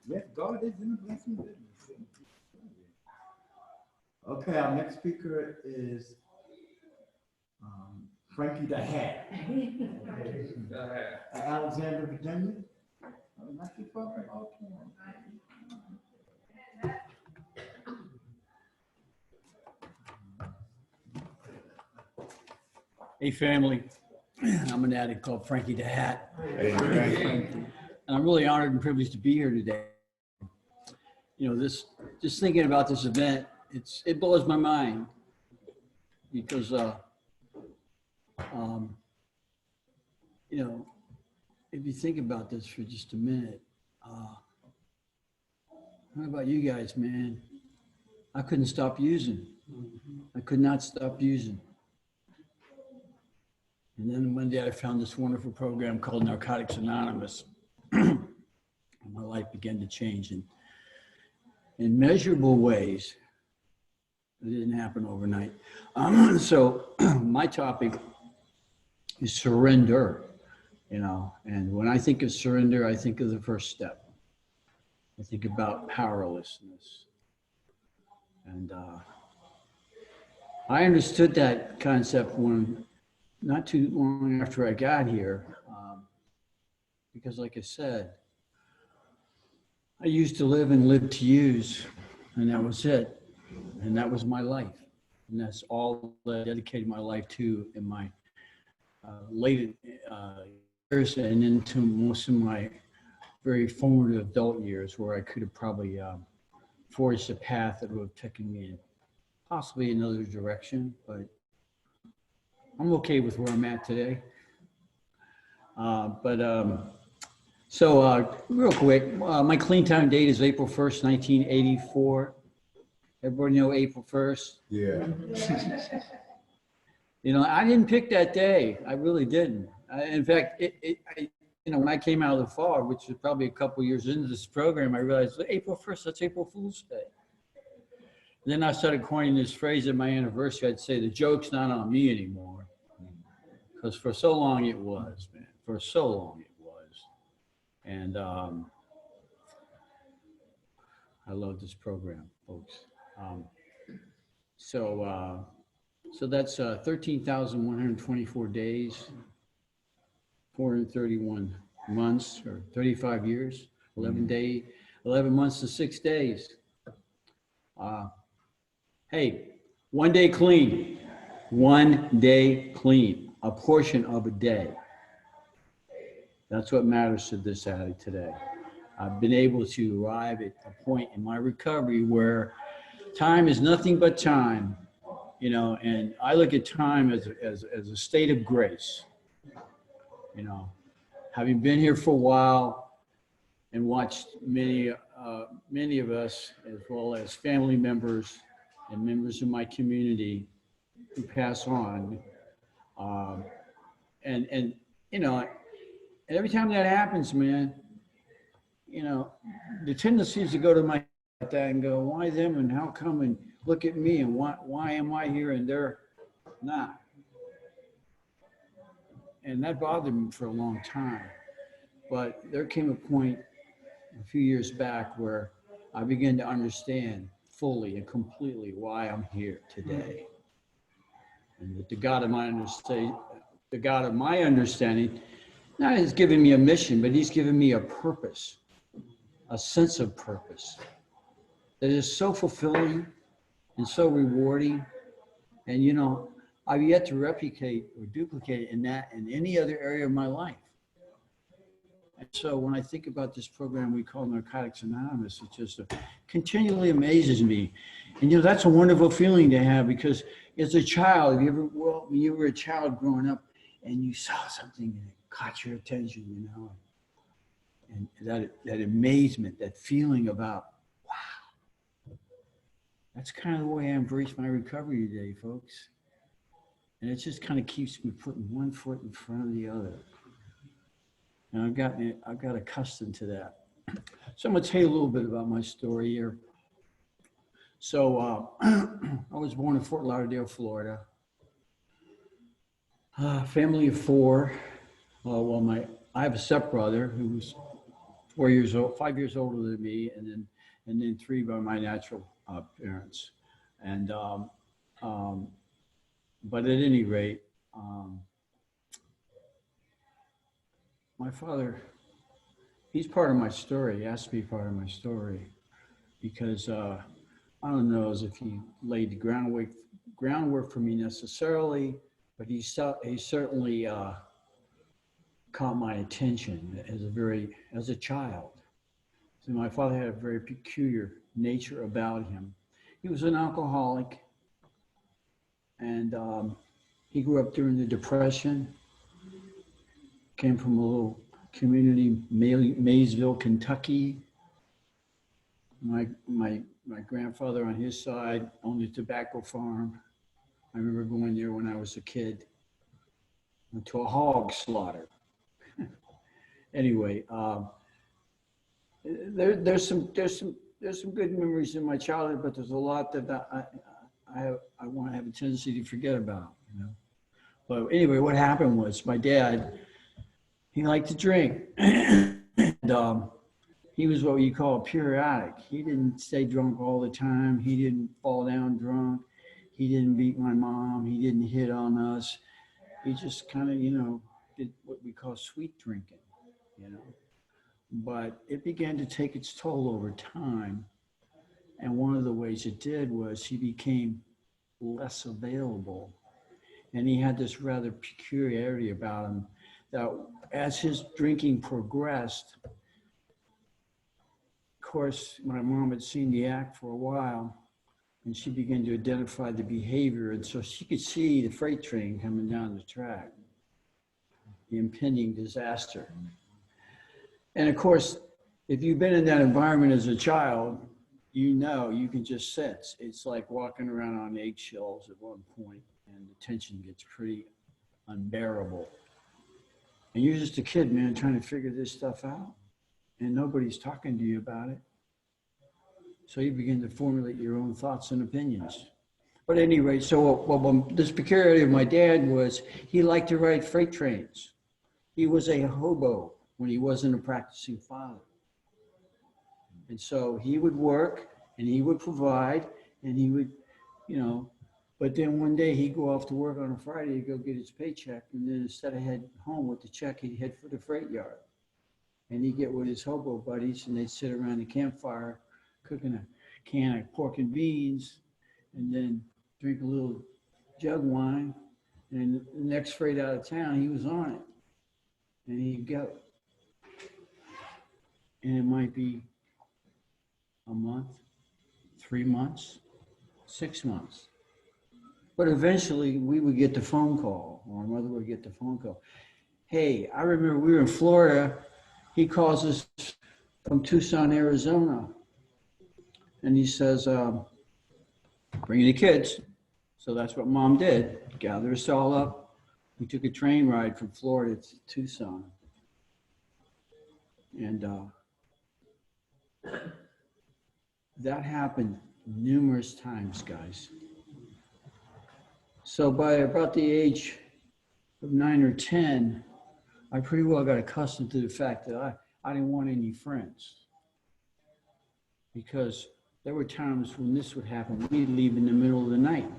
Yes, God is in the blessing business. Okay, our next speaker is Frankie Da Hat. Alexandria, Virginia. Oh, not too far from Baltimore. Hey family, I'm an addict called Frankie Da Hat. And I'm really honored and privileged to be here today. You know, just thinking about this event, it blows my mind because, you know, if you think about this for just a minute, what about you guys, man? I couldn't stop using. I could not stop using. And then one day I found this wonderful program called Narcotics Anonymous. And my life began to change in measurable ways. It didn't happen overnight. So my topic is surrender, you know, and when I think of surrender, I think of the first step. I think about powerlessness. And I understood that concept when not too long after I got here, because like I said, I used to live and live to use, and that was it. And that was my life. And that's all that I dedicated my life to in my late years and into most of my very formative adult years, where I could have probably forged a path that would have taken me in possibly another direction, but I'm okay with where I'm at today. So real quick, my clean time date is April 1st, 1984. Everybody know April 1st? Yeah. You know, I didn't pick that day. I really didn't. In fact, you know, when I came out of the fog, which was probably a couple years into this program, I realized April 1st, that's April Fool's Day. And then I started coining this phrase at my anniversary. I'd say the joke's not on me anymore. Because for so long it was, man. For so long it was. And I love this program, folks. So that's 13,124 days, 431 months, or 35 years, 11 months to 6 days. Hey, 1 day clean, 1 day clean, a portion of a day. That's what matters to this addict today. I've been able to arrive at a point in my recovery where time is nothing but time, you know, and I look at time as a state of grace, you know, having been here for a while and watched many of us, as well as family members and members of my community who pass on, and you know, and every time that happens, man, you know, the tendency is to go to my that and go, why them and how come, and look at me and why am I here and they're not? And that bothered me for a long time. But there came a point a few years back where I began to understand fully and completely why I'm here today. And with the God of my understanding, not has given me a mission, but he's given me a purpose, a sense of purpose that is so fulfilling and so rewarding. And, you know, I've yet to replicate or duplicate in any other area of my life. And so when I think about this program we call Narcotics Anonymous, it just continually amazes me. And, you know, that's a wonderful feeling to have, because as a child, when you were a child growing up and you saw something that caught your attention, you know, and that amazement, that feeling about, wow, that's kind of the way I embrace my recovery today, folks. And it just kind of keeps me putting one foot in front of the other. And I've got accustomed to that. So I'm gonna tell you a little bit about my story here. So I was born in Fort Lauderdale, Florida. Family of four. I have a stepbrother who's 4 years old, 5 years older than me, and then three by my natural parents. And but at any rate, my father, he's part of my story. He has to be part of my story because I don't know as if he laid the groundwork for me necessarily, but he certainly caught my attention as a child. So my father had a very peculiar nature about him. He was an alcoholic, and he grew up during the Depression. Came from a little community, Maysville, Kentucky. My grandfather on his side owned a tobacco farm. I remember going there when I was a kid. Went to a hog slaughter. Anyway, there's some good memories in my childhood, but there's a lot that I want to have a tendency to forget about, you know. But anyway, what happened was my dad, he liked to drink, and he was what you call a periodic. He didn't stay drunk all the time. He didn't fall down drunk. He didn't beat my mom. He didn't hit on us. He just kind of, you know, did what we call sweet drinking, you know. But it began to take its toll over time. And one of the ways it did was he became less available. And he had this rather peculiarity about him that as his drinking progressed, of course, my mom had seen the act for a while, and she began to identify the behavior. And so she could see the freight train coming down the track, the impending disaster. And of course, if you've been in that environment as a child, you know, you can just sense. It's like walking around on eggshells at one point, and the tension gets pretty unbearable. And you're just a kid, man, trying to figure this stuff out, and nobody's talking to you about it. So you begin to formulate your own thoughts and opinions. But anyway, so this peculiarity of my dad was he liked to ride freight trains. He was a hobo when he wasn't a practicing father. And so he would work and he would provide and he would, you know, but then one day he'd go off to work on a Friday to go get his paycheck. And then instead of heading home with the check, he'd head for the freight yard. And he'd get with his hobo buddies and they'd sit around the campfire cooking a can of pork and beans and then drink a little jug wine. And the next freight out of town, he was on it. And he'd go. And it might be a month, 3 months, 6 months. But eventually we would get the phone call, or my mother would get the phone call. Hey, I remember we were in Florida. He calls us from Tucson, Arizona. And he says, bring the kids. So that's what mom did, gather us all up. We took a train ride from Florida to Tucson. And that happened numerous times, guys. So by about the age of 9 or 10, I pretty well got accustomed to the fact that I didn't want any friends. Because there were times when this would happen, we'd leave in the middle of the night.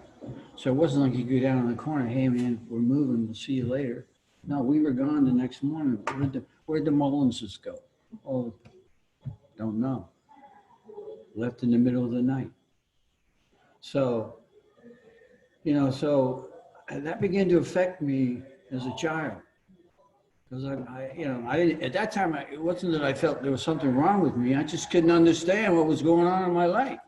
So it wasn't like you go down on the corner, hey man, we're moving, we'll see you later. No, we were gone the next morning. Where'd the Mullinses go? Oh, don't know. Left in the middle of the night. So, you know, so that began to affect me as a child. Because I didn't, at that time, it wasn't that I felt there was something wrong with me. I just couldn't understand what was going on in my life.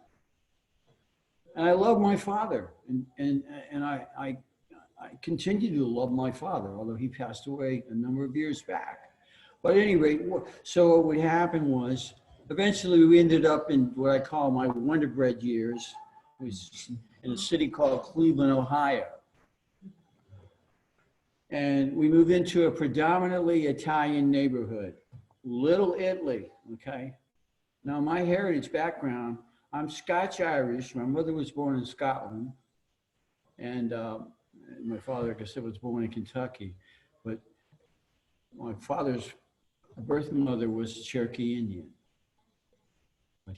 And I love my father, and I continue to love my father, although he passed away a number of years back. But at any rate, so what would happen was, eventually we ended up in what I call my Wonder Bread years. It was in a city called Cleveland, Ohio. And we moved into a predominantly Italian neighborhood, Little Italy, okay? Now my heritage background, I'm Scotch-Irish. My mother was born in Scotland. And my father, like I said, was born in Kentucky. But my father's My birth mother was Cherokee Indian, but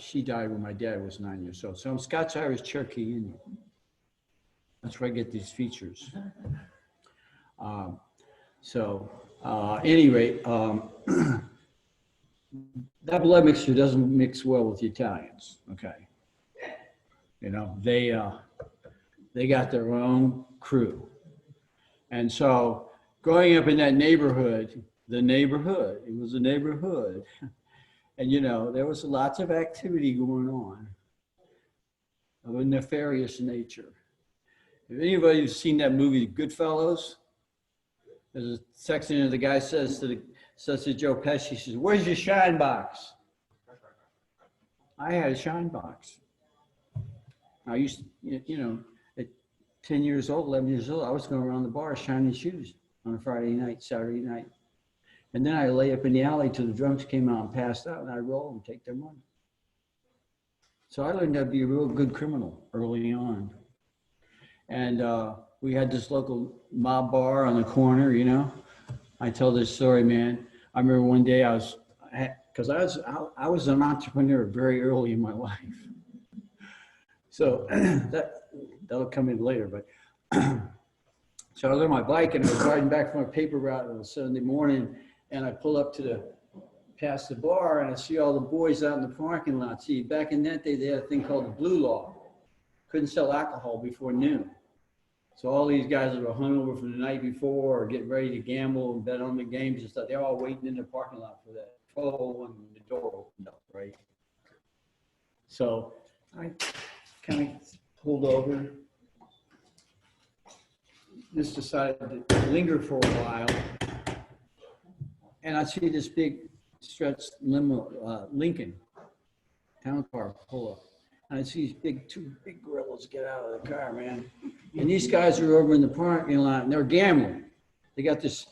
she died when my dad was 9 years old. So I'm Scots-Irish Cherokee Indian. That's where I get these features. Anyway, that blood mixture doesn't mix well with the Italians. Okay, you know they got their own crew, and so growing up in that neighborhood, it was a neighborhood, and you know there was lots of activity going on of a nefarious nature. If anybody's seen that movie Goodfellas, there's a section in the guy says to Joe Pesci, he says, "Where's your shine box?" I had a shine box. I used to, you know, at 10 years old, 11 years old, I was going around the bar shining shoes on a Friday night, Saturday night. And then I lay up in the alley till the drunks came out and passed out, and I'd roll and take their money. So I learned how to be a real good criminal early on. And we had this local mob bar on the corner, you know. I tell this story, man. I remember one day I was an entrepreneur very early in my life. So that'll come in later, but so I was on my bike and I was riding back from a paper route on a Sunday morning, and I pull up past the bar and I see all the boys out in the parking lot. See, back in that day, they had a thing called the blue law. Couldn't sell alcohol before noon. So all these guys that were hungover from the night before or getting ready to gamble and bet on the games and stuff, they're all waiting in the parking lot for that 12:01 when the door opened up, right? So I kind of pulled over, just decided to linger for a while, and I see this big stretched limo, Lincoln town car pull up. And I see these two big gorillas get out of the car, man. And these guys are over in the parking lot and they're gambling. They got this,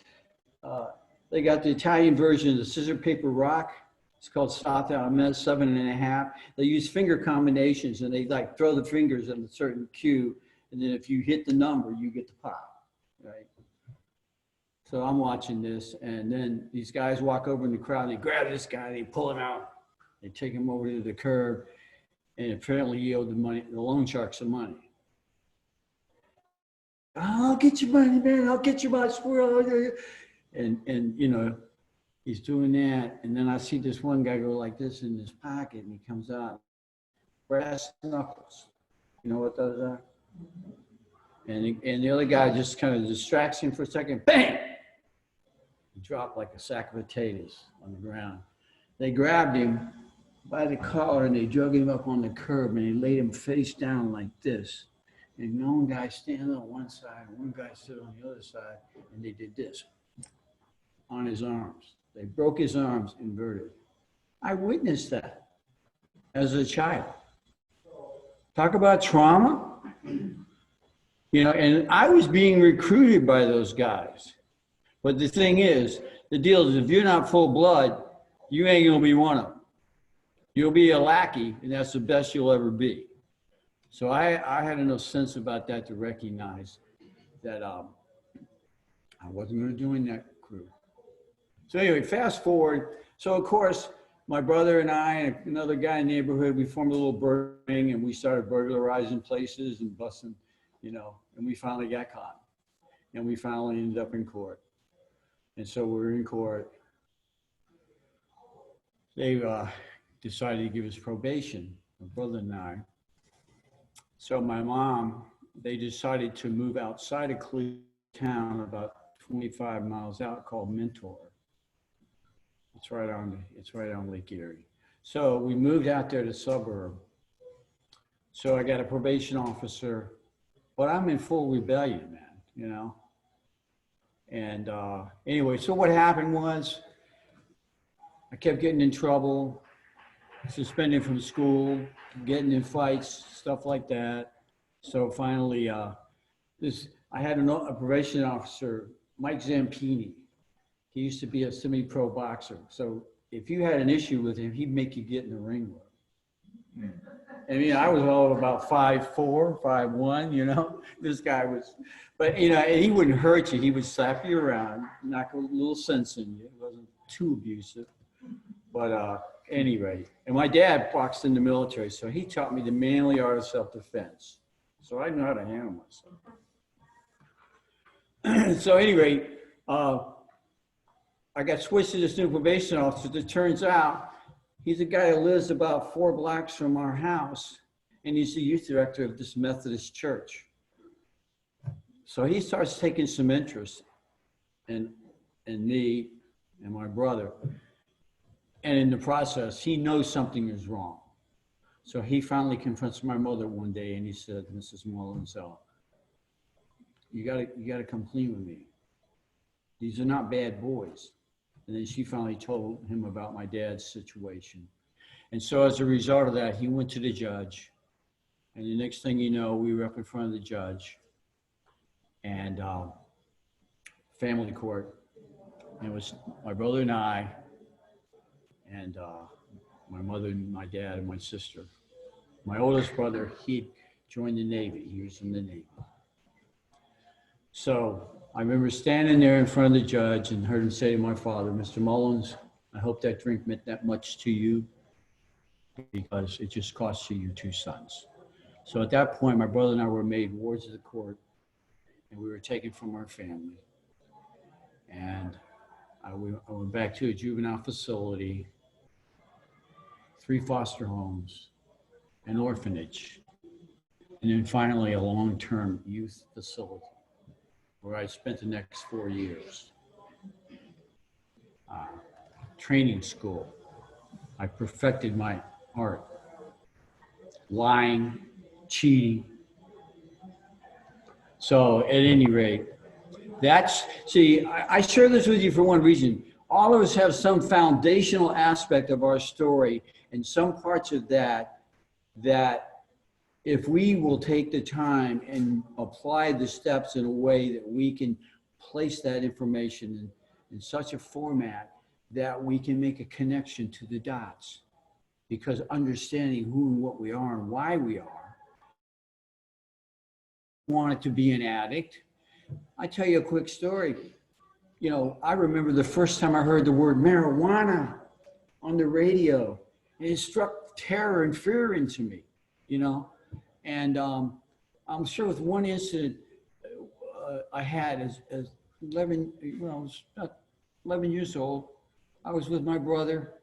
they got the Italian version of the scissor, paper, rock. It's called Stata, 7.5. They use finger combinations and they like throw the fingers in a certain cue. And then if you hit the number, you get the pop, right? So I'm watching this, and then these guys walk over in the crowd and they grab this guy, they pull him out. They take him over to the curb. And apparently he owed the loan shark some money. "I'll get your money, man. I'll get you my squirrel." And you know, he's doing that. And then I see this one guy go like this in his pocket, and he comes out, brass knuckles. You know what those are? And the other guy just kind of distracts him for a second. Bang! He dropped like a sack of potatoes on the ground. They grabbed him by the collar and they drug him up on the curb and they laid him face down like this. And one guy standing on one side and one guy stood on the other side, and they did this on his arms. They broke his arms inverted. I witnessed that as a child. Talk about trauma. You know, and I was being recruited by those guys. But the thing is, the deal is if you're not full blood, you ain't gonna be one of them. You'll be a lackey, and that's the best you'll ever be. So I had enough sense about that to recognize that I wasn't going to join that crew. So anyway, fast forward. So of course, my brother and I and another guy in the neighborhood, we formed a little burg ring, and we started burglarizing places and busting, you know, and we finally got caught. And we finally ended up in court. And so we were in court. They decided to give us probation, my brother and I. So my mom, they decided to move outside of Cleveland town about 25 miles out, called Mentor. It's right on Lake Erie. So we moved out there to the suburb. So I got a probation officer, but I'm in full rebellion, man, you know? And anyway, so what happened was I kept getting in trouble, suspended from school, getting in fights, stuff like that. So finally, I had a probation officer, Mike Zampini. He used to be a semi-pro boxer. So if you had an issue with him, he'd make you get in the ring with him. I mean, I was all about 5'4", 5'1", you know. This guy was, but you know, he wouldn't hurt you. He would slap you around, knock a little sense in you. It wasn't, too abusive. But anyway, and my dad boxed in the military, so he taught me the manly art of self-defense. So I know how to handle myself. So anyway, I got switched to this new probation officer. It turns out he's a guy who lives about 4 blocks from our house, and he's the youth director of this Methodist church. So he starts taking some interest in me and my brother. And in the process, he knows something is wrong. So he finally confronts my mother one day and he said, Mrs. Mullins, you gotta come clean with me. These are not bad boys. And then she finally told him about my dad's situation. And so as a result of that, he went to the judge. And the next thing you know, we were up in front of the judge and family court. And it was my brother and I, and my mother and my dad and my sister. My oldest brother, he joined the Navy. He was in the Navy. So I remember standing there in front of the judge and heard him say to my father, Mr. Mullins, I hope that drink meant that much to you because it just cost you your 2 sons. So at that point, my brother and I were made wards of the court and we were taken from our family. And I went back to a juvenile facility, 3 foster homes, an orphanage, and then finally a long-term youth facility where I spent the next 4 years. Training school. I perfected my art. Lying, cheating. So at any rate, I share this with you for one reason. All of us have some foundational aspect of our story and some parts of that if we will take the time and apply the steps in a way that we can place that information in such a format that we can make a connection to the dots. Because understanding who and what we are and why we are, wanted to be an addict. I tell you a quick story. You know, I remember the first time I heard the word marijuana on the radio, and it struck terror and fear into me, you know. And I'm sure with one incident I had as 11, when I was about 11 years old, I was with my brother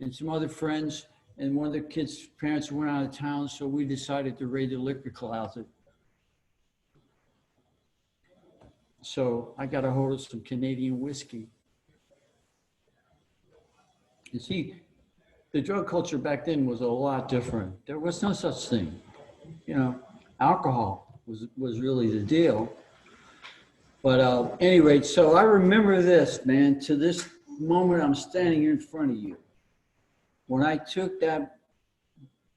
and some other friends, and one of the kids' parents went out of town, so we decided to raid the liquor closet. So I got a hold of some Canadian whiskey. You see, the drug culture back then was a lot different. There was no such thing. You know, alcohol was really the deal. But at any rate, so I remember this, man, to this moment I'm standing here in front of you. When I took that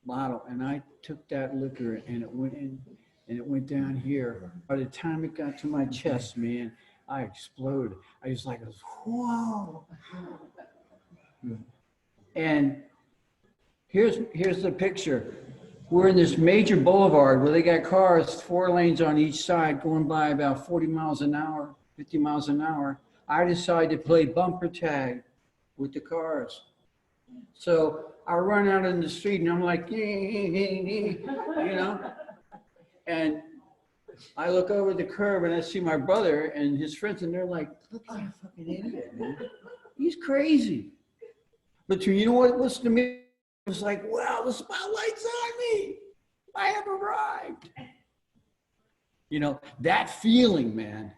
bottle and I took that liquor and it went in and it went down here, by the time it got to my chest, man, I exploded. I was like, whoa. And here's the picture. We're in this major boulevard where they got cars, 4 lanes on each side, going by about 40 miles an hour, 50 miles an hour. I decided to play bumper tag with the cars. So I run out in the street and I'm like, you know, and I look over the curb and I see my brother and his friends, and they're like, look at that fucking idiot, man. He's crazy. But you know what? Listen to me. It was like, wow, the spotlight's on me. I have arrived. You know, that feeling, man,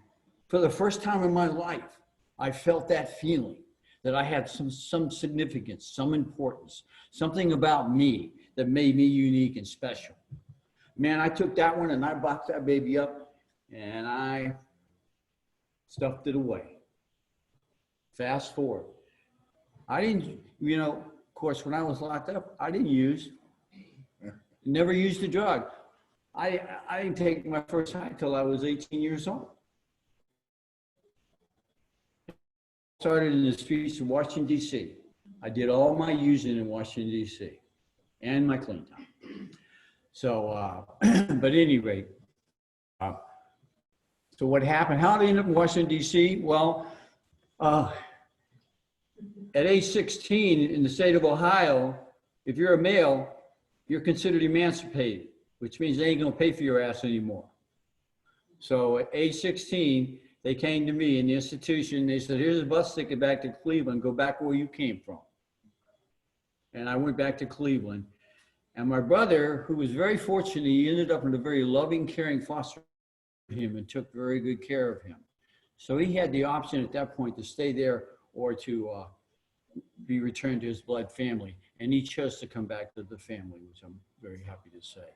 for the first time in my life, I felt that feeling that I had some significance, some importance, something about me that made me unique and special. Man, I took that one and I boxed that baby up and I stuffed it away. Fast forward. I didn't, you know, of course, when I was locked up, I didn't use, never used the drug. I didn't take my first high until I was 18 years old. Started in the streets of Washington, D.C. I did all my using in Washington, D.C. and my clean time. So, but at any rate, so what happened? How did I end up in Washington, D.C.? Well, at age 16 in the state of Ohio, if you're a male, you're considered emancipated, which means they ain't gonna pay for your ass anymore. So at age 16, they came to me in the institution. They said, here's a bus ticket back to Cleveland. Go back where you came from. And I went back to Cleveland. And my brother, who was very fortunate, he ended up in a very loving, caring foster him and took very good care of him. So he had the option at that point to stay there or to be returned to his blood family. And he chose to come back to the family, which I'm very happy to say.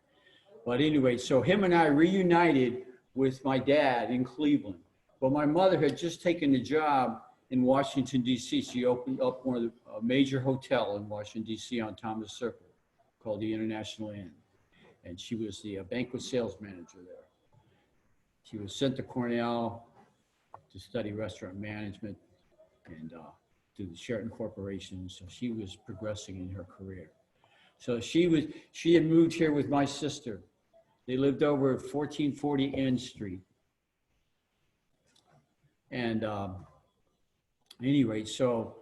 But anyway, so him and I reunited with my dad in Cleveland. But my mother had just taken a job in Washington, D.C. She opened up one of the major hotel in Washington, D.C. on Thomas Circle called the International Inn. And she was the banquet sales manager there. She was sent to Cornell to study restaurant management and do the Sheraton Corporation. So she was progressing in her career. So she had moved here with my sister. They lived over at 1440 N Street. And anyway, so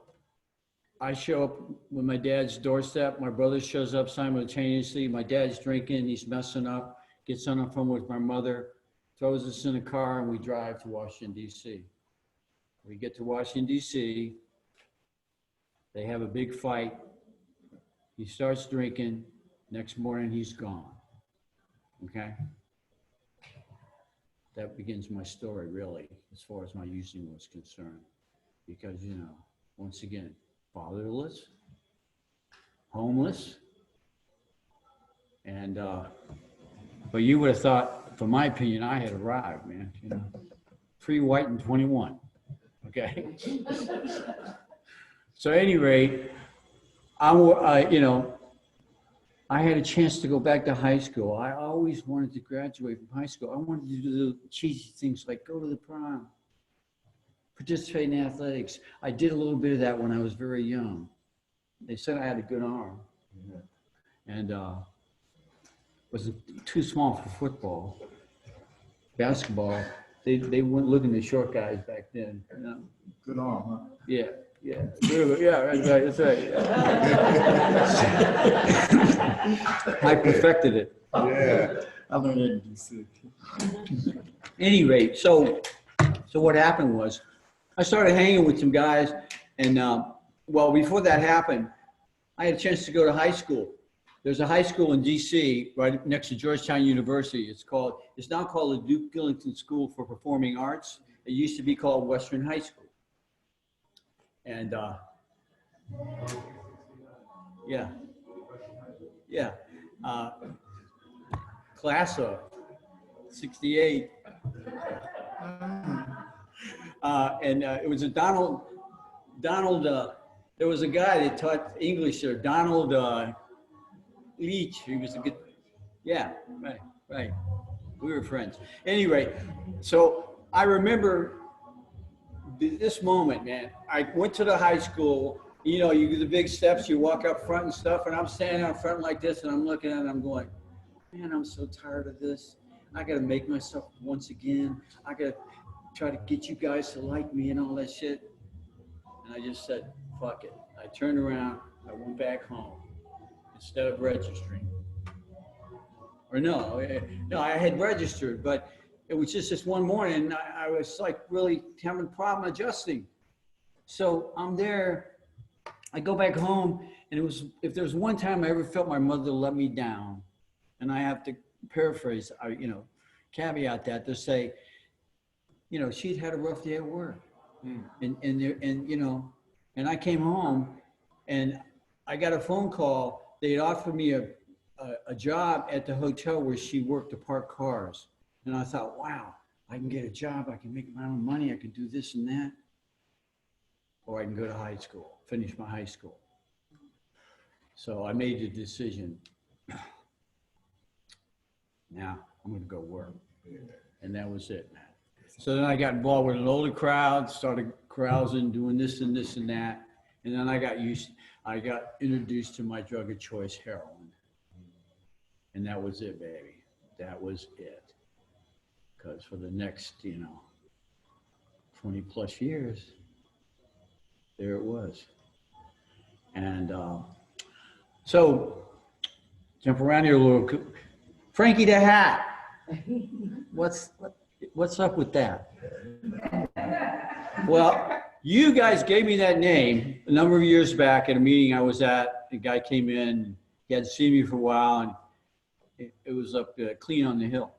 I show up with my dad's doorstep. My brother shows up simultaneously. My dad's drinking, he's messing up, gets on the phone with my mother, throws us in a car, and we drive to Washington, D.C. We get to Washington, D.C. They have a big fight. He starts drinking. Next morning, he's gone. Okay? That begins my story, really, as far as my using was concerned. Because, you know, once again, fatherless, homeless, and, but you would have thought, from my opinion, I had arrived, man, you know, free, white, and 21, okay? So at any rate, you know, I had a chance to go back to high school. I always wanted to graduate from high school. I wanted to do the cheesy things like go to the prom, participate in athletics. I did a little bit of that when I was very young. They said I had a good arm, and was too small for football. Basketball, they weren't looking at short guys back then. You know? Good arm, huh? Yeah. Yeah, yeah, that's right. I perfected it. Yeah, I learned that in DC. Anyway, so what happened was, I started hanging with some guys, and well, before that happened, I had a chance to go to high school. There's a high school in DC right next to Georgetown University. It's now called the Duke Ellington School for Performing Arts. It used to be called Western High School. And class of 68. And it was a Donald, there was a guy that taught English there, Donald Leach. He was a good, yeah, right. We were friends. Anyway, so I remember this moment, man. I went to the high school, you know, you do the big steps, you walk up front and stuff, and I'm standing out front like this, and I'm looking at it, and I'm going, man, I'm so tired of this. I got to make myself once again. I got to try to get you guys to like me and all that shit. And I just said, fuck it. I turned around, I went back home instead of registering. Or no, I had registered, but it was just this one morning, I was like really having a problem adjusting. So I'm there, I go back home, and it was, if there's one time I ever felt my mother let me down, and I have to paraphrase, you know, caveat that to say, you know, she'd had a rough day at work. And you know, and I came home and I got a phone call. They had offered me a job at the hotel where she worked to park cars. And I thought, wow, I can get a job. I can make my own money. I can do this and that. Or I can go to high school, finish my high school. So I made the decision. Now I'm going to go work. And that was it, man. So then I got involved with an older crowd, started carousing, doing this and this and that. And then I got introduced to my drug of choice, heroin. And that was it, baby. That was it. Because for the next, you know, 20 plus years, there it was. And so jump around here a little. Frankie Da Hat. What's up with that? Well, you guys gave me that name a number of years back at a meeting I was at. A guy came in, he hadn't seen me for a while, and it was up clean on the hill.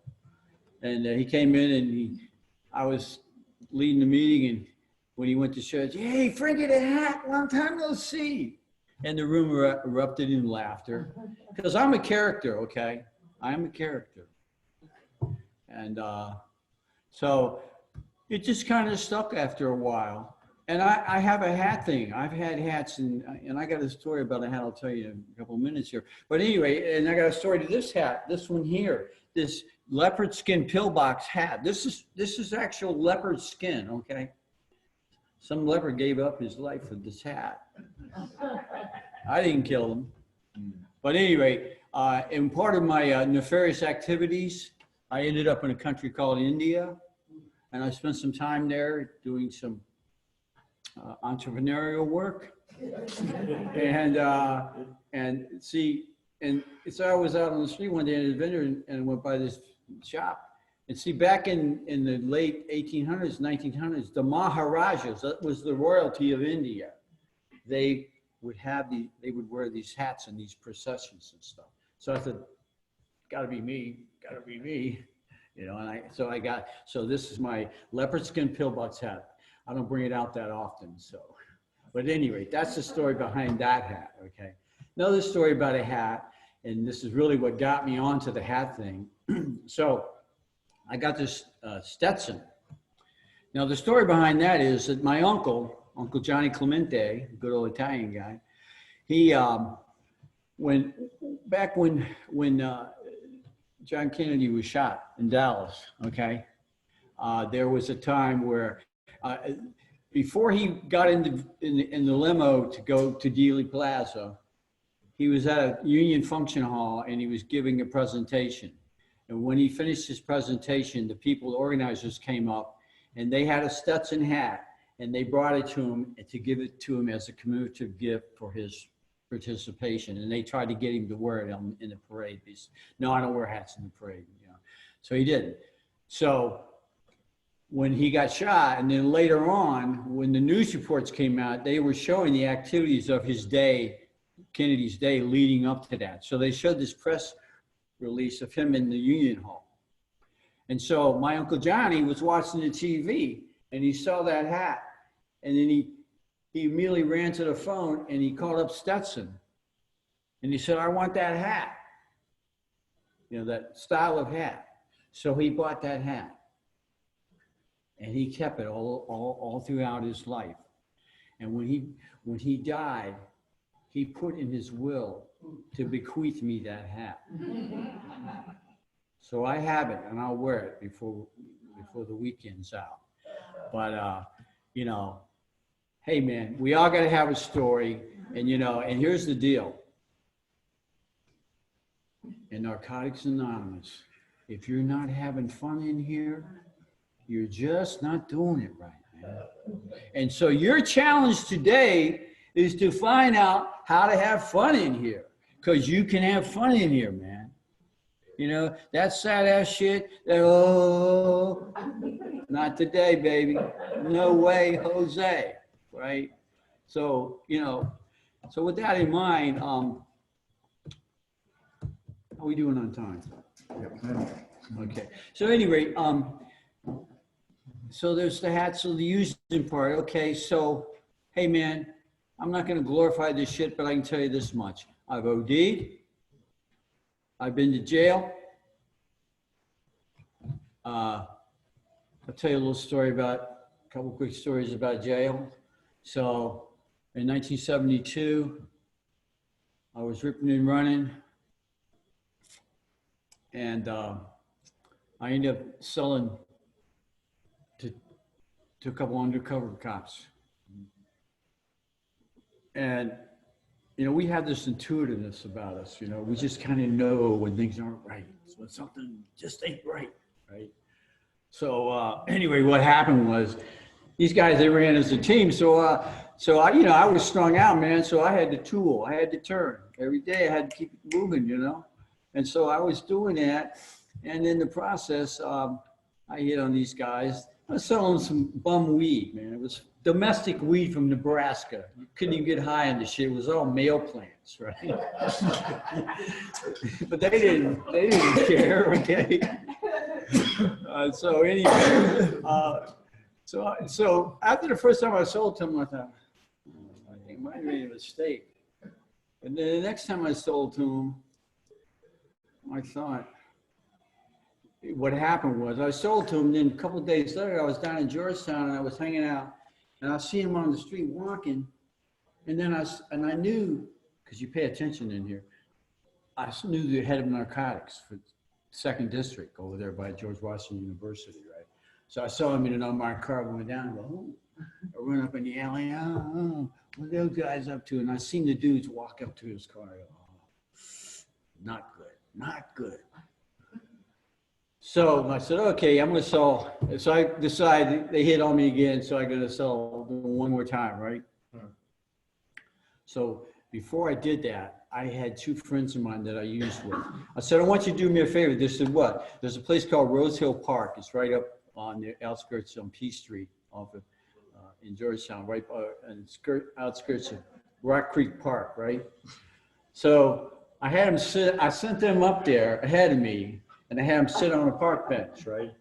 And he came in, and I was leading the meeting, and when he went to church, hey, Frankie Da Hat, long time no see. And the room erupted in laughter, because I'm a character, okay? I'm a character. And so it just kind of stuck after a while. And I have a hat thing. I've had hats, and I got a story about a hat I'll tell you in a couple of minutes here. But anyway, and I got a story to this hat, this one here, this leopard skin pillbox hat. This is actual leopard skin, okay? Some leopard gave up his life for this hat. I didn't kill him. But anyway, in part of my nefarious activities, I ended up in a country called India, and I spent some time there doing some entrepreneurial work. And so I was out on the street one day in a vendor and went by this shop. And see, back in the late 1800s, 1900s, the Maharajas, that was the royalty of India. They would wear these hats in these processions and stuff. So I said, gotta be me, you know, and so this is my leopard skin pillbox hat. I don't bring it out that often, so. But anyway, that's the story behind that hat, okay? Another story about a hat, and this is really what got me onto the hat thing. So I got this Stetson. Now the story behind that is that my Uncle Johnny Clemente, good old Italian guy, he, back when John Kennedy was shot in Dallas, okay? There was a time where, before he got in the limo to go to Dealey Plaza, he was at a union function hall and he was giving a presentation. And when he finished his presentation, the organizers came up and they had a Stetson hat and they brought it to him to give it to him as a commemorative gift for his participation. And they tried to get him to wear it in the parade. He said, no, I don't wear hats in the parade. You know? So he didn't. So when he got shot, and then later on, when the news reports came out, they were showing the activities of his day, Kennedy's day, leading up to that. So they showed this press release of him in the Union Hall. And so my Uncle Johnny was watching the TV, and he saw that hat, and then he immediately ran to the phone, and he called up Stetson, and he said, I want that hat, you know, that style of hat. So he bought that hat. And he kept it all throughout his life. And when he died, he put in his will to bequeath me that hat. So I have it, and I'll wear it before the weekend's out. But you know, hey man, we all got to have a story, and you know, and here's the deal. In Narcotics Anonymous, if you're not having fun in here, you're just not doing it right, man. And so your challenge today is to find out how to have fun in here, because you can have fun in here, man. You know, that sad ass shit, oh, not today, baby. No way, Jose, right? So, you know, so with that in mind, how are we doing on time? Okay, so anyway, so there's the hat, so the using part. Okay, so, hey man, I'm not gonna glorify this shit, but I can tell you this much. I've OD'd, I've been to jail. I'll tell you a couple quick stories about jail. So in 1972, I was ripping and running, and I ended up selling to a couple undercover cops. And, you know, we have this intuitiveness about us, you know, we just kind of know when things aren't right. So something just ain't right, right? So anyway, what happened was these guys, they ran as a team. So so I was strung out, man. So I had to tool. I had to turn every day. I had to keep it moving, And so I was doing that. And in the process, I hit on these guys. I was selling some bum weed, man. It was domestic weed from Nebraska. You couldn't even get high on the shit. It was all male plants, right? But they didn't care, okay? So anyway, so after the first time I sold to him, I thought, I think I might have made a mistake. And then the next time I sold to him, I thought, what happened was I sold to him. Then a couple of days later, I was down in Georgetown and I was hanging out, and I see him on the street walking, and then I knew, because you pay attention in here, I knew the head of narcotics for Second District over there by George Washington University, right? So I saw him in an unmarked car going down and go, oh. I run up in the alley, what are those guys up to? And I seen the dudes walk up to his car. Not good, not good. So I said, okay, I'm going to sell. So I decided they hit on me again, so I'm going to sell one more time, right? So before I did that, I had two friends of mine that I used with. I said, I want you to do me a favor. They said, what? There's a place called Rose Hill Park. It's right up on the outskirts on P Street off of in Georgetown, right on the outskirts of Rock Creek Park, right? So I had them sit, I sent them up there ahead of me, and I had them sit on a park bench, right?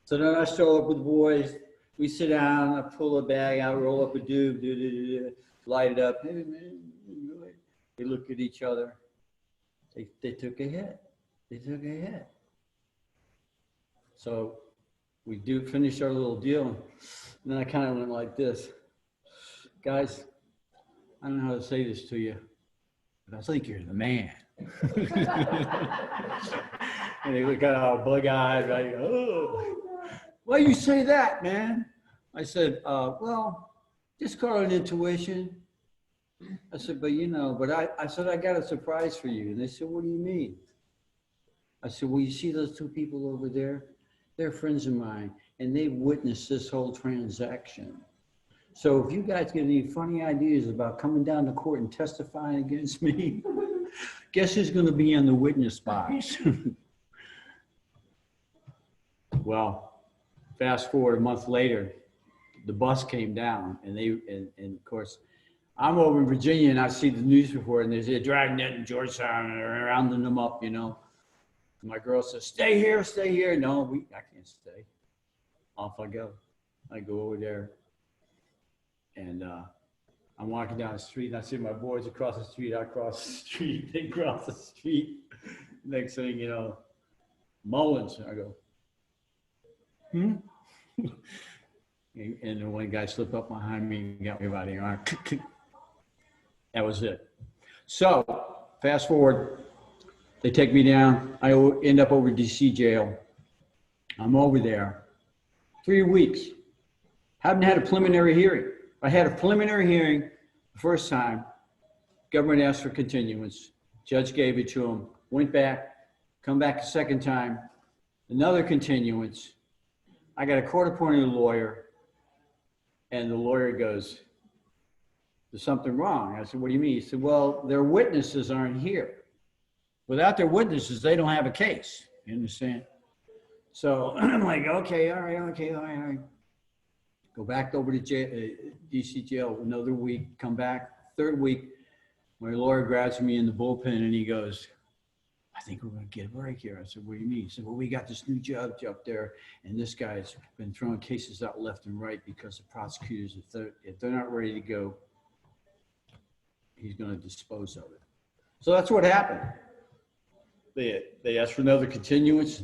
So then I show up with the boys, we sit down, I pull a bag out, roll up a doob, light it up. Hey, man, they look at each other. They took a hit. They took a hit. So we finish our little deal. And then I kind of went like this. Guys, I don't know how to say this to you, but I think you're the man. And they look all bug-eyed, right? Oh, why you say that, man? I said, well, just call it intuition. I said, but I said, I got a surprise for you. And they said, what do you mean? I said, well, you see those two people over there? They're friends of mine, and they've witnessed this whole transaction. So if you guys get any funny ideas about coming down to court and testifying against me, guess who's going to be in the witness box? Well, fast forward a month later, the bus came down, and of course, I'm over in Virginia, and I see the news report, and they're dragging it in Georgetown, and they're rounding them up, My girl says, stay here, stay here. No, I can't stay. Off I go. I go over there, and I'm walking down the street, and I see my boys across the street. I cross the street. They cross the street. Next thing you know, Mullins. I go, And then one guy slipped up behind me and got me about here. That was it. So fast forward, they take me down. I end up over DC jail. I'm over there 3 weeks. Haven't had a preliminary hearing. I had a preliminary hearing the first time. Government asked for continuance. Judge gave it to him. Went back, come back a second time. Another continuance. I got a court-appointed lawyer, and the lawyer goes, there's something wrong. I said, what do you mean? He said, well, their witnesses aren't here. Without their witnesses, they don't have a case. You understand? So I'm like, okay, all right. Go back over to DC jail another week, come back, third week. My lawyer grabs me in the bullpen and he goes, I think we're going to get a break here. I said, what do you mean? He said, well, we got this new judge up there, and this guy's been throwing cases out left and right because the prosecutors, if they're not ready to go, he's going to dispose of it. So that's what happened. They asked for another continuance.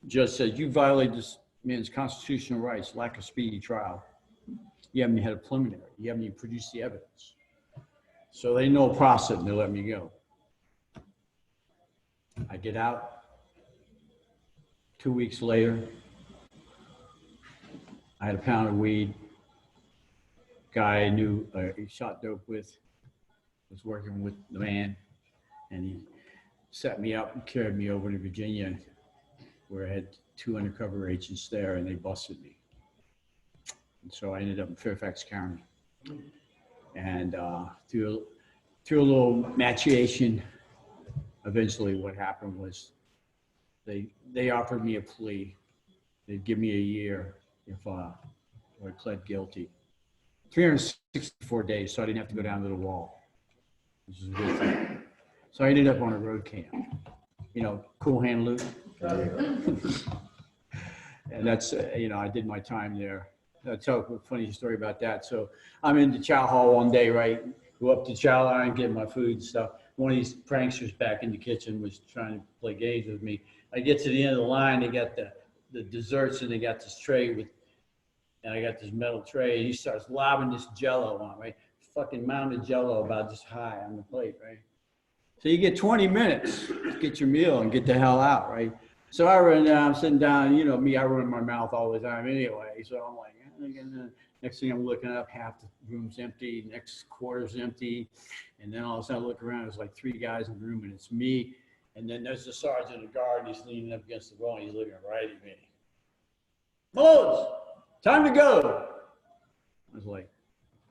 Judge said, you violated this man's constitutional rights, lack of speedy trial. You haven't had a preliminary. You haven't even produced the evidence. So they know process and they let me go. I get out. 2 weeks later, I had a pound of weed. Guy I knew, he shot dope with, was working with the man, and he set me up and carried me over to Virginia, where I had 2 undercover agents there, and they busted me. And so I ended up in Fairfax County. And through a little maturation, eventually what happened was they offered me a plea. They'd give me a year if I pled guilty. 364 days, so I didn't have to go down to the wall, which is a good thing. So I ended up on a road camp. You know, cool hand loop. And that's, I did my time there. I'll tell a funny story about that. So I'm in the chow hall one day, right? Go up to chow line, get my food and stuff. One of these pranksters back in the kitchen was trying to play games with me. I get to the end of the line, they got the desserts and they got this tray and I got this metal tray. And he starts lobbing this Jello on, right? Fucking mound of Jello about this high on the plate, right? So you get 20 minutes to get your meal and get the hell out, right? So I run down, I'm sitting down, you know me, I run my mouth all the time anyway. So I'm like, next thing I'm looking up, half the room's empty, next quarter's empty. And then all of a sudden I look around, there's like 3 guys in the room and it's me. And then there's the sergeant of guard and he's leaning up against the wall and he's looking right at me. Mose, time to go. I was like,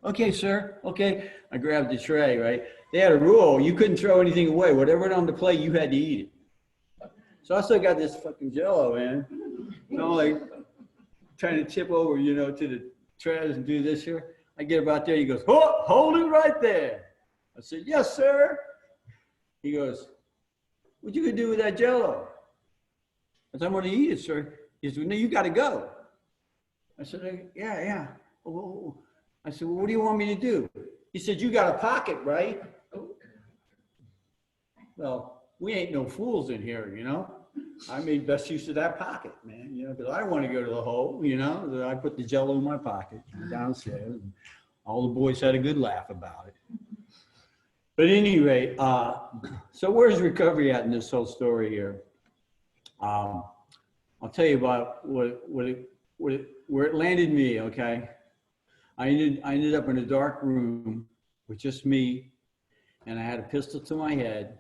okay, sir, okay. I grabbed the tray, right? They had a rule, you couldn't throw anything away. Whatever was on the plate, you had to eat it. So I still got this fucking Jello, man. So I'm like trying to tip over, to the trash and do this here. I get about there, he goes, oh, hold it right there. I said, yes, sir. He goes, what you gonna do with that Jello? I said, I'm gonna eat it, sir. He said, no, you gotta go. I said, yeah. Oh. I said, well, what do you want me to do? He said, you got a pocket, right? Well, we ain't no fools in here, I made best use of that pocket, man, because I don't want to go to the hole, So I put the Jello in my pocket downstairs. And all the boys had a good laugh about it. But anyway, so where's recovery at in this whole story here? I'll tell you about where it landed me, okay? I ended up in a dark room with just me, and I had a pistol to my head,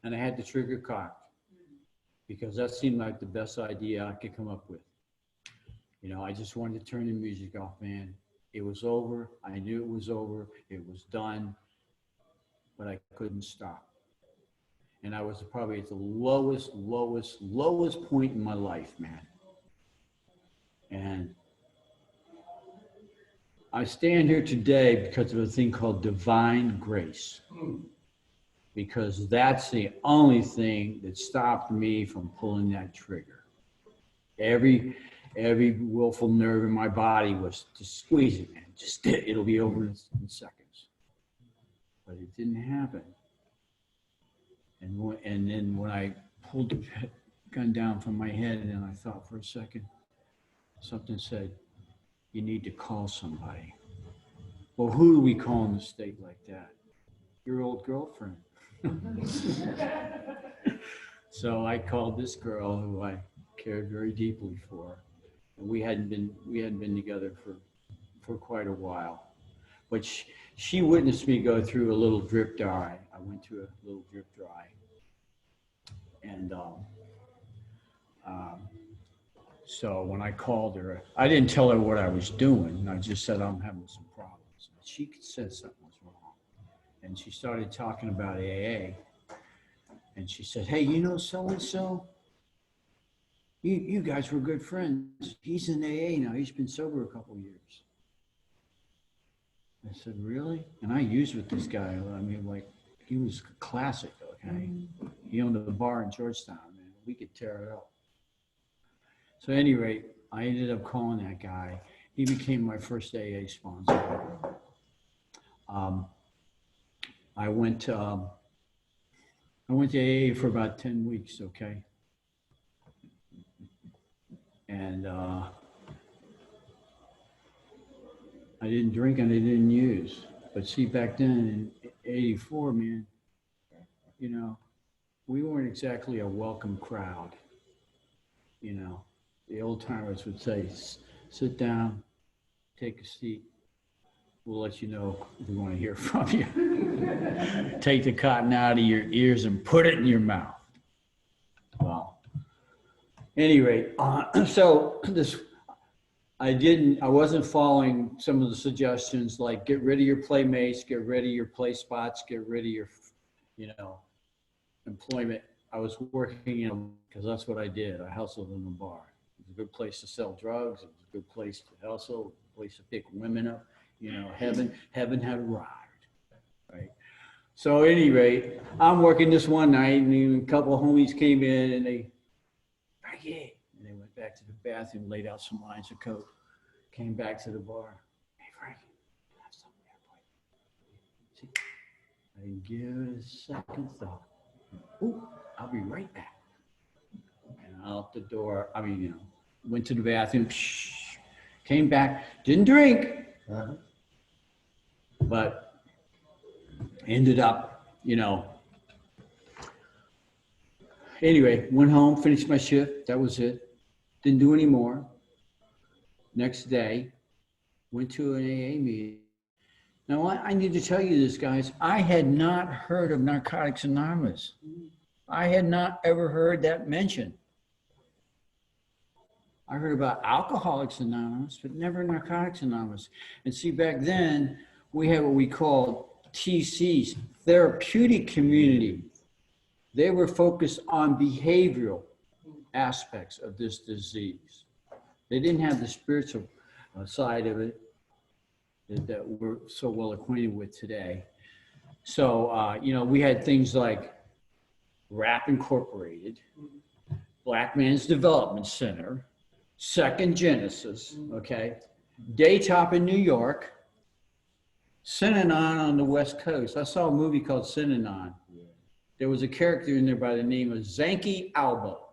and I had the trigger cocked because that seemed like the best idea I could come up with. I just wanted to turn the music off, man. It was over. I knew it was over. It was done, but I couldn't stop. And I was probably at the lowest point in my life, man. And I stand here today because of a thing called divine grace. Because that's the only thing that stopped me from pulling that trigger. Every willful nerve in my body was just squeeze it, man. Just it'll be over in seconds. But it didn't happen. And then when I pulled the gun down from my head, and I thought for a second, something said, you need to call somebody. Well, who do we call in a state like that? Your old girlfriend. So I called this girl who I cared very deeply for. And we hadn't been together for quite a while. But she witnessed me go through a little drip dry. I went through a little drip dry. And so when I called her, I didn't tell her what I was doing. I just said, I'm having some problems. She said something was wrong. And she started talking about AA. And she said, hey, so-and-so? You guys were good friends. He's in AA now. He's been sober a couple of years. I said, really? And I used with this guy. I mean, like, he was classic, okay? He owned a bar in Georgetown, man. We could tear it up. So at any rate, I ended up calling that guy. He became my first AA sponsor. I went to AA for about 10 weeks, okay? And I didn't drink and I didn't use. But see, back then in 84, man, we weren't exactly a welcome crowd. The old timers would say, sit down, take a seat. We'll let you know if we want to hear from you. Take the cotton out of your ears and put it in your mouth. Well, anyway, so I wasn't following some of the suggestions like get rid of your playmates, get rid of your play spots, get rid of your, you know, employment. I was working in, because that's what I did. I hustled in a bar. It was a good place to sell drugs. It was a good place to hustle, a place to pick women up. You know, heaven had arrived, right? So at any rate, I'm working this one night, and a couple of homies came in, and they, Frankie, and they went back to the bathroom, laid out some lines of coke, came back to the bar. Hey, Frankie, I have something there for you. See, I didn't give it a second thought. Ooh, I'll be right back. And out the door, I mean, you know, went to the bathroom, came back, didn't drink, but ended up, you know, anyway, went home, finished my shift. That was it. Didn't do any more. Next day, went to an AA meeting. Now, I need to tell you this, guys. I had not heard of Narcotics Anonymous. I had not ever heard that mentioned. I heard about Alcoholics Anonymous, but never Narcotics Anonymous. And see, back then, we had what we called TCs, therapeutic community. They were focused on behavioral aspects of this disease. They didn't have the spiritual side of it that we're so well acquainted with today. So, you know, we had things like RAP Incorporated, Black Man's Development Center, Second Genesis, okay, Daytop in New York, Synanon on the West Coast. I saw a movie called Synanon. There was a character in there by the name of Zanky Albo.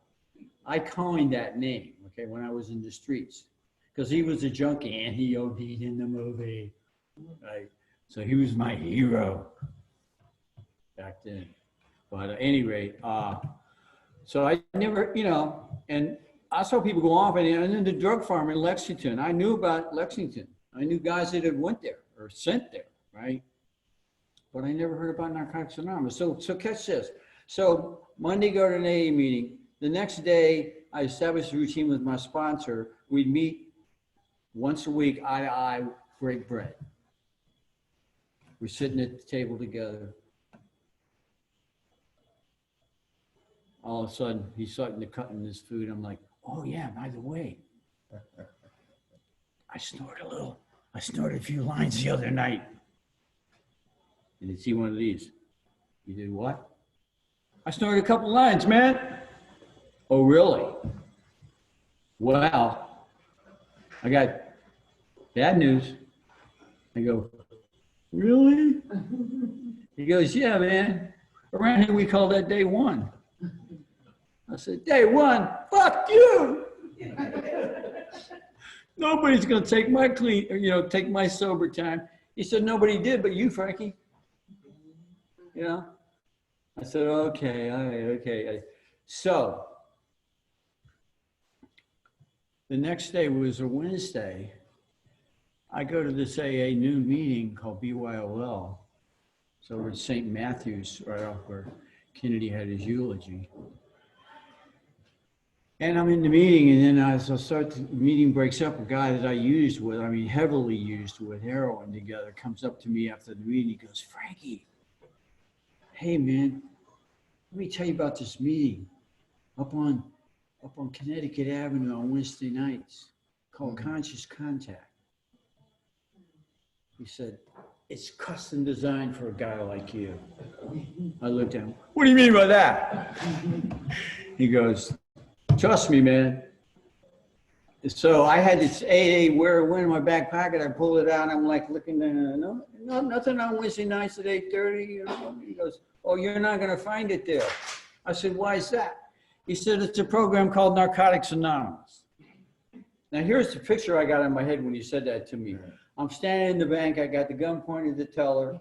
I coined that name, okay, when I was in the streets, because he was a junkie and he OD'd in the movie, right? So he was my hero back then. But at any rate, so I never, you know, and I saw people go off and then the drug farm in Lexington. I knew about Lexington. I knew guys that had went there or sent there, right? But I never heard about Narcotics Anonymous. So catch this. So Monday, go to an AA meeting. The next day, I established a routine with my sponsor. We'd meet once a week, eye to eye, break bread. We're sitting at the table together. All of a sudden, he's starting to cut in his food. I'm like, oh yeah, by the way, I snorted a few lines the other night. And you see one of these. You did what? I snorted a couple lines, man. Oh, really? Well, I got bad news. I go, really? He goes, yeah, man. Around here, we call that day one. I said, day one, fuck you. Nobody's going to take my clean, you know, take my sober time. He said, nobody did but you, Frankie. You know? I said, okay, all right, okay. So the next day was a Wednesday. I go to this AA noon meeting called BYOL. So we're at St. Matthew's, right off where Kennedy had his eulogy. And I'm in the meeting, and then as I start, the meeting breaks up, a guy that I used with, I mean, heavily used with heroin together, comes up to me after the meeting. He goes, Frankie, hey man, let me tell you about this meeting up on Connecticut Avenue on Wednesday nights called Conscious Contact. He said, it's custom designed for a guy like you. I looked at him, what do you mean by that? He goes, trust me, man. So I had this AA where it went in my back pocket. I pulled it out. I'm like looking, no, nothing on Wednesday nights at 8:30. You know? He goes, oh, you're not going to find it there. I said, why is that? He said, it's a program called Narcotics Anonymous. Now, here's the picture I got in my head when he said that to me. I'm standing in the bank. I got the gun pointed at the teller.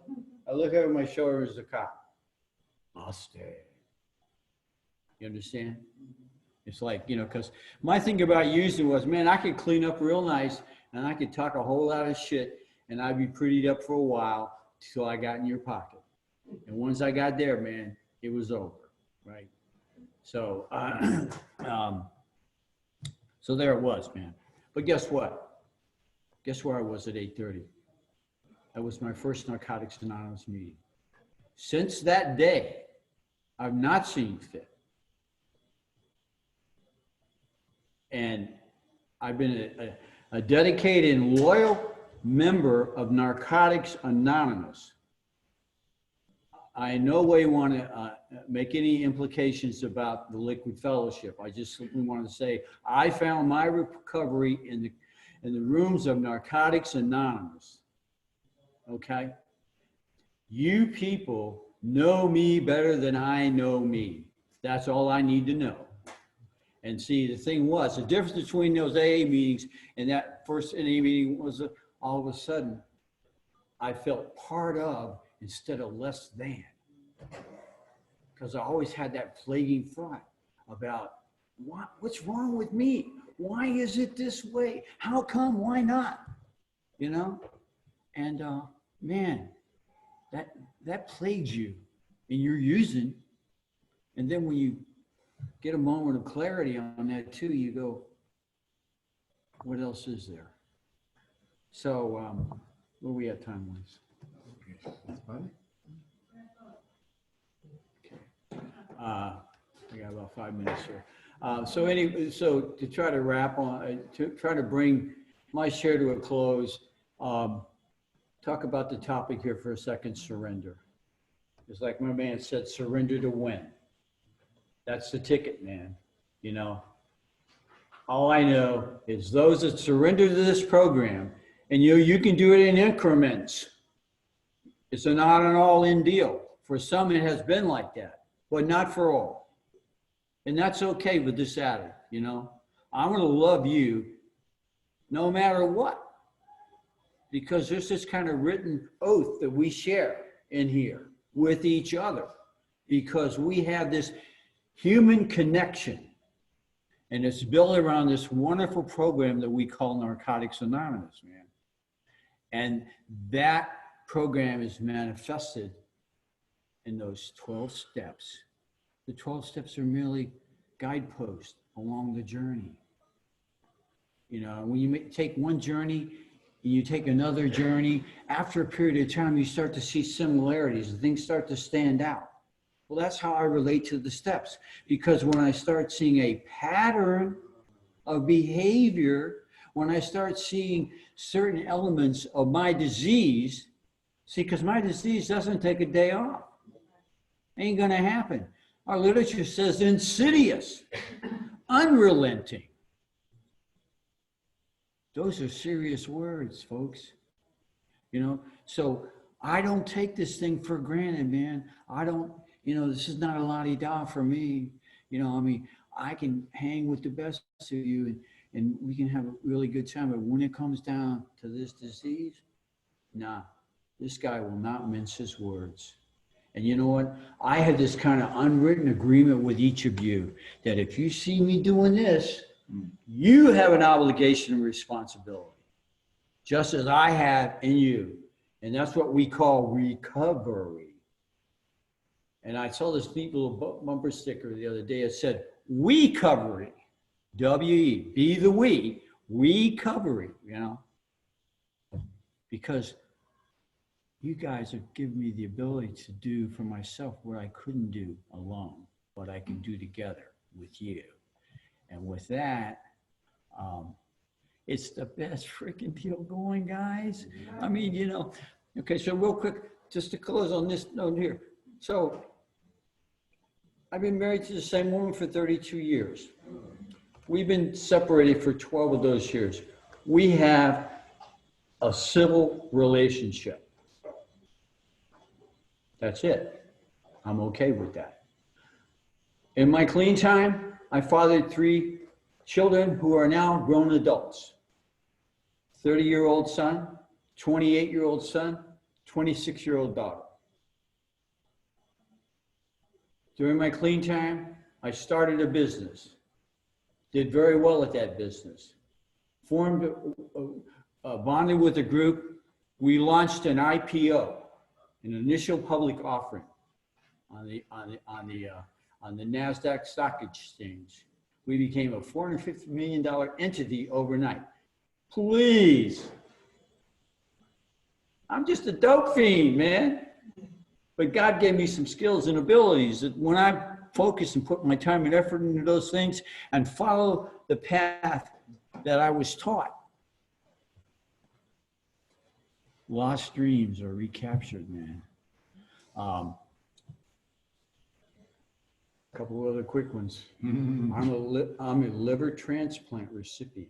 I look over my shoulder as the cop. I'll stay. You understand? It's like, you know, because my thing about using was, man, I could clean up real nice and I could talk a whole lot of shit and I'd be prettied up for a while till I got in your pocket. And once I got there, man, it was over, right? So, so there it was, man. But guess what? Guess where I was at 8:30? That was my first Narcotics Anonymous meeting. Since that day, I've not seen fit. And I've been a dedicated and loyal member of Narcotics Anonymous. I in no way want to make any implications about the Liquid Fellowship. I just simply want to say I found my recovery in the rooms of Narcotics Anonymous. Okay? You people know me better than I know me. That's all I need to know. And see, the thing was, the difference between those AA meetings and that first AA meeting was all of a sudden, I felt part of instead of less than. Because I always had that plaguing thought about what's wrong with me? Why is it this way? How come? Why not? You know? And man, that plagues you and you're using. And then when you get a moment of clarity on that too, you go, what else is there? So where are we at time-wise? Okay. I got about 5 minutes here. So to try to wrap on, to try to bring my share to a close, talk about the topic here for a second, surrender. It's like my man said, surrender to win. That's the ticket, man. You know, all I know is those that surrender to this program, and you can do it in increments. It's not an all-in deal. For some, it has been like that, but not for all. And that's okay with this addict, you know. I'm going to love you no matter what, because there's this kind of written oath that we share in here with each other, because we have this human connection, and it's built around this wonderful program that we call Narcotics Anonymous, man. And that program is manifested in those 12 steps. The 12 steps are merely guideposts along the journey. You know, when you take one journey and you take another journey, after a period of time, you start to see similarities and things start to stand out. Well, that's how I relate to the steps, because when I start seeing a pattern of behavior, when I start seeing certain elements of my disease, see, because my disease doesn't take a day off. Ain't gonna happen. Our literature says insidious, unrelenting. Those are serious words, folks. You know, so I don't take this thing for granted, man. I don't, you know, this is not a la-di-da for me. You know, I mean, I can hang with the best of you and we can have a really good time. But when it comes down to this disease, nah, this guy will not mince his words. And you know what? I have this kind of unwritten agreement with each of you that if you see me doing this, you have an obligation and responsibility, just as I have in you. And that's what we call recovery. And I saw this neat little bumper sticker the other day. It said, "We-covery," W-E, be the we-covery, you know, because you guys have given me the ability to do for myself what I couldn't do alone, what I can do together with you. And with that, it's the best freaking deal going, guys. I mean, you know, okay, so real quick, just to close on this note here. So I've been married to the same woman for 32 years. We've been separated for 12 of those years. We have a civil relationship. That's it. I'm okay with that. In my clean time, I fathered 3 children who are now grown adults. 30-year-old son, 28-year-old son, 26-year-old daughter. During my clean time, I started a business. Did very well at that business. Bonded with a group. We launched an IPO, an initial public offering, on the NASDAQ stock exchange. We became a $450 million entity overnight. Please I'm just a dope fiend, man. But God gave me some skills and abilities that when I focus and put my time and effort into those things and follow the path that I was taught, lost dreams are recaptured, man. A couple of other quick ones. I'm a liver transplant recipient.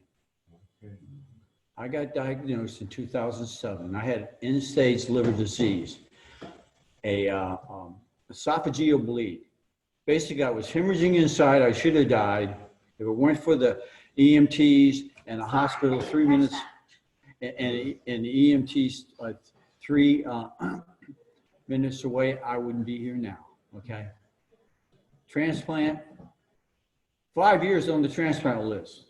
I got diagnosed in 2007. I had end-stage liver disease, esophageal bleed. Basically, I was hemorrhaging inside. I should have died. If it weren't for the EMTs and the hospital 3 minutes, and the EMTs 3 minutes away, I wouldn't be here now, okay? Transplant, 5 years on the transplant list.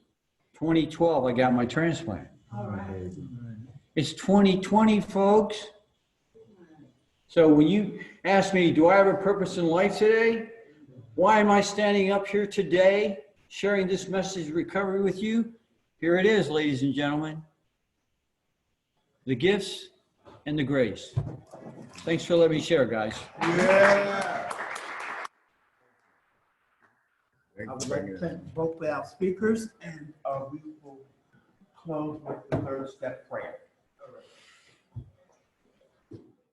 2012, I got my transplant. All right. It's 2020, folks. So when you ask me, do I have a purpose in life today? Why am I standing up here today, sharing this message of recovery with you? Here it is, ladies and gentlemen. The gifts and the grace. Thanks for letting me share, guys. Yeah. I would like to thank both of our speakers, and we will close with the third step prayer.